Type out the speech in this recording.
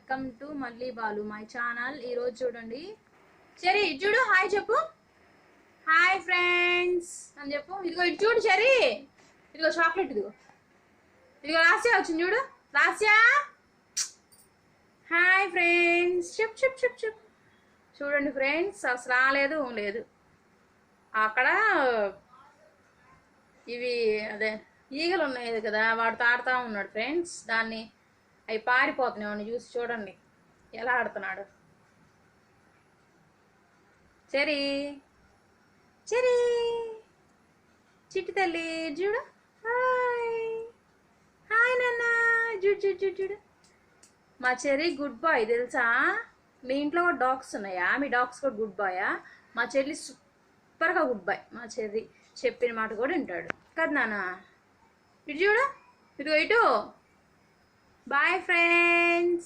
Welcome to మళ్ళీ Balu my channel. ఈరోజు చూడండి చెరీ చూడు, హాయ్ చెప్పు, హాయ్ ఫ్రెండ్స్ అని చెప్పు. ఇదిగో ఇటు చూడు చెరీ, ఇదిగో చాక్లెట్, ఇదిగో ఇదిగో రాస్యా వచ్చింది చూడు, రాస్యా హాయ్ ఫ్రెండ్స్ చెప్పు చెప్పు చెప్పు చెప్పు. చూడండి ఫ్రెండ్స్, అసలు రాలేదు లేదు అక్కడ. ఇవి అదే ఈగలు ఉన్నాయి కదా, వాడు తాడుతూ ఉన్నాడు ఫ్రెండ్స్. దాన్ని అవి పారిపోతున్నాయి, వాడిని చూసి చూడండి ఎలా ఆడుతున్నాడు. చెరీ చెరీ చిట్టి తల్లి చూడు, హాయ్ హాయ్ నాన్న, చూడు చూడు చూడు చూడు. మా చెర్రీ గుడ్ బాయ్ తెలుసా. మీ ఇంట్లో కూడా డాగ్స్ ఉన్నాయా? మీ డాగ్స్ కూడా గుడ్ బాయా? మా చెల్లి సూపర్గా గుడ్ బాయ్. మా చెర్రీ చెప్పిన మాట కూడా వింటాడు కదా నాన్న. ఇటు చూడు, ఇదిగో ఇటు. Bye friends.